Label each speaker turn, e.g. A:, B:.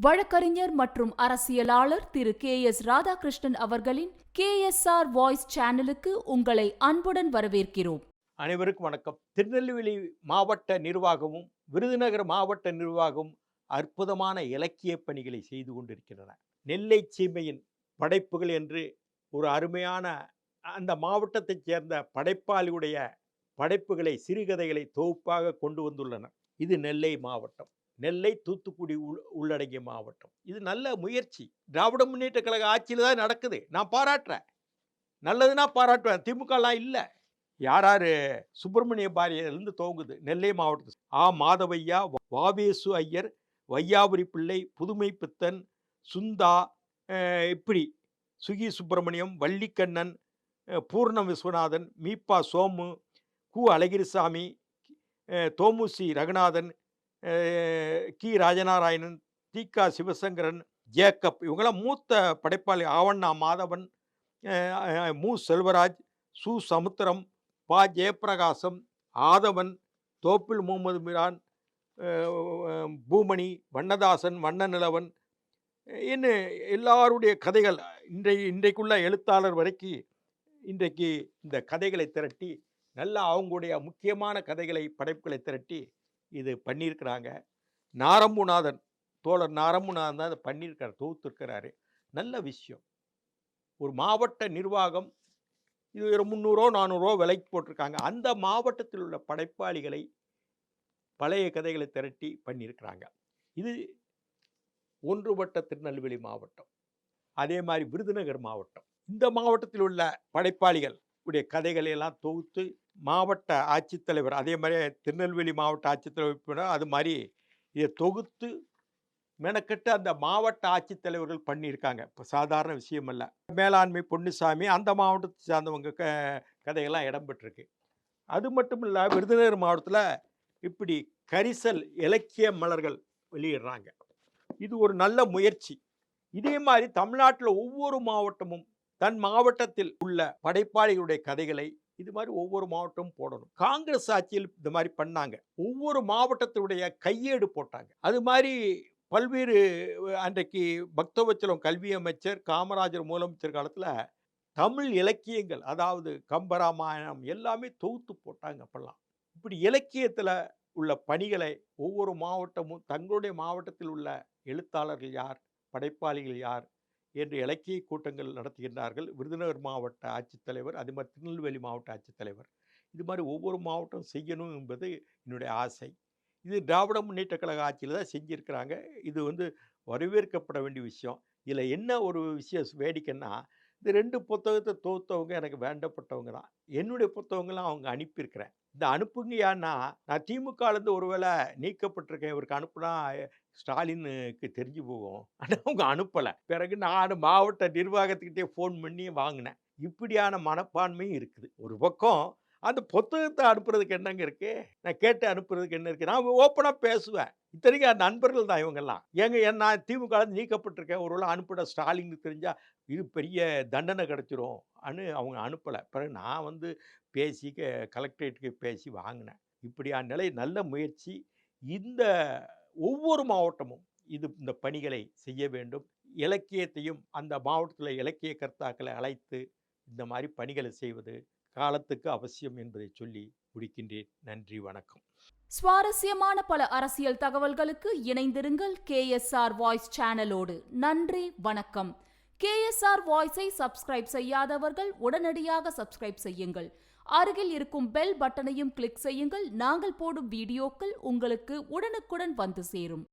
A: வழக்கறிஞர் மற்றும் அரசியலாளர் திரு KS ராதாகிருஷ்ணன் அவர்களின் KSR வாய்ஸ் சேனலுக்கு உங்களை அன்புடன் வரவேற்கிறோம்.
B: அனைவருக்கும் வணக்கம். திருநெல்வேலி மாவட்ட நிர்வாகமும் விருதுநகர் மாவட்ட நிர்வாகமும் அற்புதமான இலக்கிய பணிகளை செய்து கொண்டிருக்கின்றன. நெல்லை சீமையின் படைப்புகள் என்று ஒரு அருமையான அந்த மாவட்டத்தைச் சேர்ந்த படைப்பாளியுடைய படைப்புகளை சிறுகதைகளை தொகுப்பாக கொண்டு வந்துள்ளனர். இது நெல்லை மாவட்டம். நெல்லை தூத்துக்குடி உள்ளடங்கிய மாவட்டம். இது நல்ல முயற்சி. திராவிட முன்னேற்ற கழக ஆட்சியில் தான் நடக்குது. நான் பாராட்டுறேன். நல்லதுன்னா பாராட்டுவேன். திமுகலாம் இல்லை. யார் சுப்பிரமணிய பாரதியிலிருந்து துவங்குது நெல்லை மாவட்டத்தில். மாதவையா, வாவேசு ஐயர், வையாபுரி பிள்ளை, புதுமை பித்தன், சுந்தா, இப்படி சுகி சுப்பிரமணியம், வள்ளிக்கண்ணன், பூர்ண விஸ்வநாதன், மீப்பா சோமு, கு அழகிரிசாமி, தோமுசி ரகுநாதன், கி ராஜநாராயணன், தி.க. சிவசங்கரன், ஜேக்கப், இவங்களாம் மூத்த படைப்பாளி. ஆவண்ணா மாதவன், மு செல்வராஜ், சு சமுத்திரம், பா ஜெயப்பிரகாசம், ஆதவன், தோப்பில் முகமது மிரான், பூமணி, வண்ணதாசன், வண்ணநிலவன், இன்னும் எல்லாருடைய கதைகள் இன்றைக்குள்ள எழுத்தாளர் வரைக்கும் இன்றைக்கு இந்த கதைகளை திரட்டி நல்ல அவங்களுடைய முக்கியமான கதைகளை படைப்புகளை திரட்டி இது பண்ணியிருக்கிறாங்க. நாரம்புநாதன், தோழர் நாரம்புநாதன் தான் அதை பண்ணியிருக்கார், தொகுத்திருக்கிறாரு. நல்ல விஷயம். ஒரு மாவட்ட நிர்வாகம் இது ஒரு 300-400 விலைக்கு போட்டிருக்காங்க. அந்த மாவட்டத்தில் உள்ள படைப்பாளிகளை பழைய கதைகளை திரட்டி பண்ணியிருக்கிறாங்க. இது ஒன்றுபட்ட திருநெல்வேலி மாவட்டம். அதே மாதிரி விருதுநகர் மாவட்டம். இந்த மாவட்டத்தில் உள்ள படைப்பாளிகள் உடைய கதைகளை எல்லாம் தொகுத்து மாவட்ட ஆட்சித்தலைவர், அதே மாதிரி திருநெல்வேலி மாவட்ட ஆட்சித்தலைவர், அது மாதிரி இதை தொகுத்து மெனக்கட்டு அந்த மாவட்ட ஆட்சித்தலைவர்கள் பண்ணியிருக்காங்க. இப்போ சாதாரண விஷயம் அல்ல. மேலாண்மை பொன்னுசாமி அந்த மாவட்டத்தை சார்ந்தவங்க கதைகள்லாம் இடம்பெற்றிருக்கு. அது மட்டும் இல்லை, விருதுநகர் மாவட்டத்தில் இப்படி கரிசல் இலக்கிய மலர்கள் வெளியிடுறாங்க. இது ஒரு நல்ல முயற்சி. இதே மாதிரி தமிழ்நாட்டில் ஒவ்வொரு மாவட்டமும் தன் மாவட்டத்தில் உள்ள படைப்பாளிகளுடைய கதைகளை இது மாதிரி ஒவ்வொரு மாவட்டமும் போடணும். காங்கிரஸ் ஆட்சியில் இந்த மாதிரி பண்ணாங்க. ஒவ்வொரு மாவட்டத்தினுடைய கையேடு போட்டாங்க. அது மாதிரி பல்வேறு அன்றைக்கு பக்தவச்சலம் கல்வி அமைச்சர், காமராஜர் முதலமைச்சர் காலத்தில் தமிழ் இலக்கியங்கள், அதாவது கம்பராமாயணம் எல்லாமே தொகுத்து போட்டாங்க. அப்பெல்லாம் இப்படி இலக்கியத்தில் உள்ள பணிகளை ஒவ்வொரு மாவட்டமும் தங்களுடைய மாவட்டத்தில் உள்ள எழுத்தாளர்கள் யார், படைப்பாளிகள் யார் என்று இலக்கிய கூட்டங்கள் நடத்துகின்றார்கள். விருதுநகர் மாவட்ட ஆட்சித்தலைவர், அது மாதிரி திருநெல்வேலி மாவட்ட ஆட்சித்தலைவர், இது மாதிரி ஒவ்வொரு மாவட்டம் செய்யணும் என்பது என்னுடைய ஆசை. இது திராவிட முன்னேற்ற கழக ஆட்சியில் தான் செஞ்சுருக்கிறாங்க. இது வரவேற்கப்பட வேண்டிய விஷயம். இதில் என்ன ஒரு விஷயம் வேடிக்கைன்னா, இந்த 2 புத்தகத்தை தொகுத்தவங்க எனக்கு வேண்டப்பட்டவங்க தான். என்னுடைய புத்தகங்கள்லாம் அவங்க அனுப்பியிருக்கிறேன். இந்த அனுப்புங்க யான்னா, நான் திமுகலேருந்து ஒருவேளை நீக்கப்பட்டிருக்கேன், இவருக்கு அனுப்புனா ஸ்டாலினுக்கு தெரிஞ்சு போகும். ஆனால் அவங்க அனுப்பலை. பிறகு நான் மாவட்ட நிர்வாகத்துக்கிட்டே ஃபோன் பண்ணி வாங்கினேன். இப்படியான மனப்பான்மையும் இருக்குது. ஒரு பக்கம் அந்த புத்தகத்தை அனுப்புறதுக்கு என்னங்க இருக்கு, நான் கேட்டு அனுப்புறதுக்கு என்ன இருக்கு? நான் ஓப்பனாக பேசுவேன். இத்தனைக்கும் நண்பர்கள் தான் இவங்கெல்லாம். நான் திமுக நீக்கப்பட்டிருக்கேன், ஒருவேளை அனுப்பிட ஸ்டாலினுக்கு தெரிஞ்சால் இது பெரிய தண்டனை கிடச்சிரும் அவங்க அனுப்பலை. பிறகு நான் பேசி கலெக்டரேட்டுக்கு பேசி வாங்கினேன். இப்படியான நிலை நல்ல முயற்சி. இந்த ஒவ்வொரு மாவட்டமும் இந்த பணிகளை செய்ய வேண்டும். இலக்கியத்தையும் அந்த மாவட்டத்தில் இலக்கிய கர்த்தாக்களை அழைத்து இந்த மாதிரி பணிகளை செய்வது காலத்துக்கு அவசியம் என்பதை சொல்லி முடிக்கின்றேன். நன்றி, வணக்கம்.
A: சுவாரஸ்யமான பல அரசியல் தகவல்களுக்கு இணைந்திருங்கள் KSR வாய்ஸ் சேனலோடு. நன்றி, வணக்கம். KSR வாய்ஸை சப்ஸ்கிரைப் செய்யாதவர்கள் உடனடியாக சப்ஸ்கிரைப் செய்யுங்கள். அருகில் இருக்கும் பெல் பட்டனையும் கிளிக் செய்யுங்கள். நாங்கள் போடும் வீடியோக்கள் உங்களுக்கு உடனுக்குடன் வந்து சேரும்.